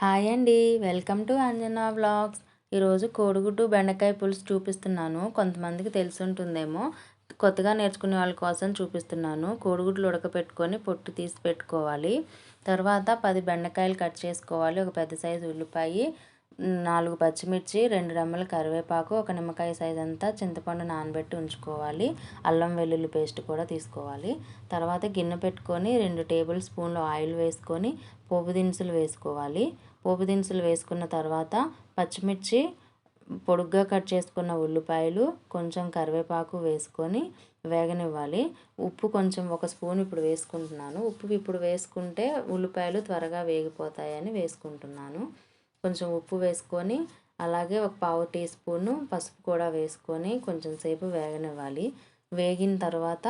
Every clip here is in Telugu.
హాయ్ అండి. Welcome to Anjana vlogs. ఈరోజు కోడిగుడ్డు బెండకాయ పులుసు చూపిస్తున్నాను. కొంతమందికి తెలిసుంటుందేమో, కొత్తగా నేర్చుకునే వాళ్ళ కోసం చూపిస్తున్నాను. కోడిగుడ్లు ఉడకపెట్టుకొని పొట్టు తీసి పెట్టుకోవాలి. తర్వాత 10 బెండకాయలు కట్ చేసుకోవాలి. ఒక పెద్ద సైజు ఉల్లిపాయ, 4 పచ్చిమిర్చి, 2 రెమ్మల కరివేపాకు, ఒక నిమ్మకాయ సైజ్ అంతా చింతపండు నానబెట్టి ఉంచుకోవాలి. అల్లం వెల్లుల్లి పేస్ట్ కూడా తీసుకోవాలి. తర్వాత గిన్నె పెట్టుకొని 2 టేబుల్ స్పూన్లు ఆయిల్ వేసుకొని పోపు దినుసులు వేసుకోవాలి. పోపు దినుసులు వేసుకున్న తర్వాత పచ్చిమిర్చి, పొడుగ్గా కట్ చేసుకున్న ఉల్లిపాయలు, కొంచెం కరివేపాకు వేసుకొని వేగనివ్వాలి. ఉప్పు కొంచెం ఒక స్పూన్ ఇప్పుడు వేసుకుంటున్నాను. ఉప్పు ఇప్పుడు వేసుకుంటే ఉల్లిపాయలు త్వరగా వేగిపోతాయని వేసుకుంటున్నాను. కొంచెం ఉప్పు వేసుకొని అలాగే ఒక పావు టీ స్పూను పసుపు కూడా వేసుకొని కొంచెం సేపు వేగనివ్వాలి. వేగిన తర్వాత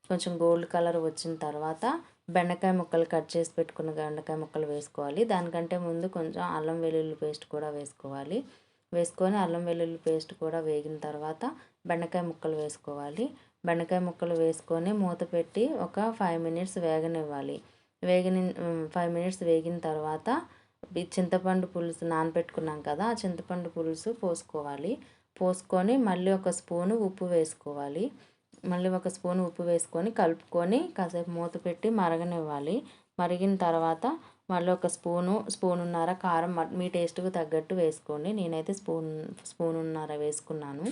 కొంచెం గోల్డ్ కలర్ వచ్చిన తర్వాత బెండకాయ ముక్కలు కట్ చేసి పెట్టుకున్న బెండకాయ ముక్కలు వేసుకోవాలి. దానికంటే ముందు కొంచెం అల్లం వెల్లుల్లి పేస్ట్ కూడా వేసుకోవాలి. వేసుకొని అల్లం వెల్లుల్లి పేస్ట్ కూడా వేగిన తర్వాత బెండకాయ ముక్కలు వేసుకోవాలి. బెండకాయ ముక్కలు వేసుకొని మూత పెట్టి ఒక 5 మినిట్స్ వేగనివ్వాలి. 5 మినిట్స్ వేగిన తర్వాత చింతపండు పులుసు నానబెట్టుకున్నాం కదా, ఆ చింతపండు పులుసు పోసుకోవాలి. పోసుకొని మళ్ళీ ఒక స్పూను ఉప్పు వేసుకోవాలి. మళ్ళీ ఒక స్పూన్ ఉప్పు వేసుకొని కలుపుకొని కాసేపు మూత పెట్టి మరగనివ్వాలి. మరిగిన తర్వాత మళ్ళీ ఒక స్పూనున్నర కారం మీ టేస్ట్కి తగ్గట్టు వేసుకోండి. నేనైతే స్పూనున్నర వేసుకున్నాను.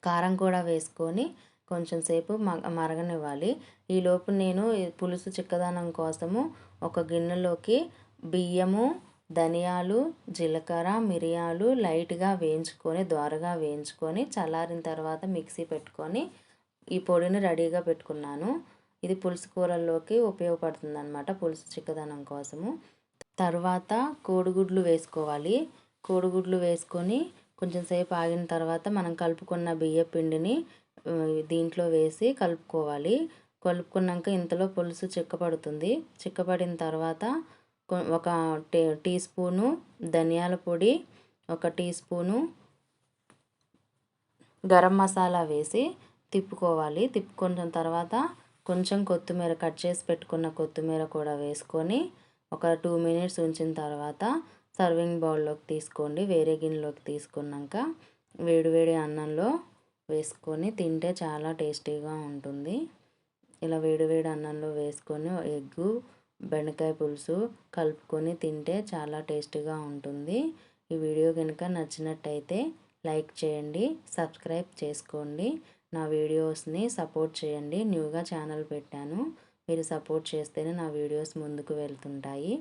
కారం కూడా వేసుకొని కొంచెం సేపు మరగనివ్వాలి. ఈలోపు నేను పులుసు చిక్కదనం కోసము ఒక గిన్నెలోకి బియ్యము, ధనియాలు, జీలకర్ర, మిరియాలు లైట్గా వేయించుకొని దోరగా వేయించుకొని చల్లారిన తర్వాత మిక్సీ పెట్టుకొని ఈ పొడిని రెడీగా పెట్టుకున్నాను. ఇది పులుసు కూరల్లోకి ఉపయోగపడుతుంది అన్నమాట, పులుసు చిక్కదనం కోసము. తర్వాత కోడిగుడ్లు వేసుకోవాలి. కోడిగుడ్లు వేసుకొని కొంచెం సేపు ఆగిన తర్వాత మనం కలుపుకున్న బియ్య పిండిని దీంట్లో వేసి కలుపుకోవాలి. కలుపుకున్నాక ఇంతలో పులుసు చిక్కపడుతుంది. చిక్కపడిన తర్వాత ఒక టీ స్పూను ధనియాల పొడి, ఒక టీ స్పూను గరం మసాలా వేసి తిప్పుకోవాలి. తిప్పుకున్న తర్వాత కొంచెం కొత్తిమీర, కట్ చేసి పెట్టుకున్న కొత్తిమీర కూడా వేసుకొని ఒక 2 మినిట్స్ ఉంచిన తర్వాత సర్వింగ్ బౌల్లోకి తీసుకోండి. వేరే గిన్నెలోకి తీసుకున్నాక వేడివేడి అన్నంలో వేసుకొని తింటే చాలా టేస్టీగా ఉంటుంది. ఇలా వేడివేడి అన్నంలో వేసుకొని ఎగ్గు, బెండకాయ పులుసు కలుపుకొని తింటే చాలా టేస్టీగా ఉంటుంది. ఈ వీడియో కనుక నచ్చినట్టయితే లైక్ చేయండి, సబ్స్క్రైబ్ చేసుకోండి. నా వీడియోస్ని సపోర్ట్ చేయండి. న్యూగా ఛానల్ పెట్టాను, మీరు సపోర్ట్ చేస్తేనే నా వీడియోస్ ముందుకు వెళ్తుంటాయి.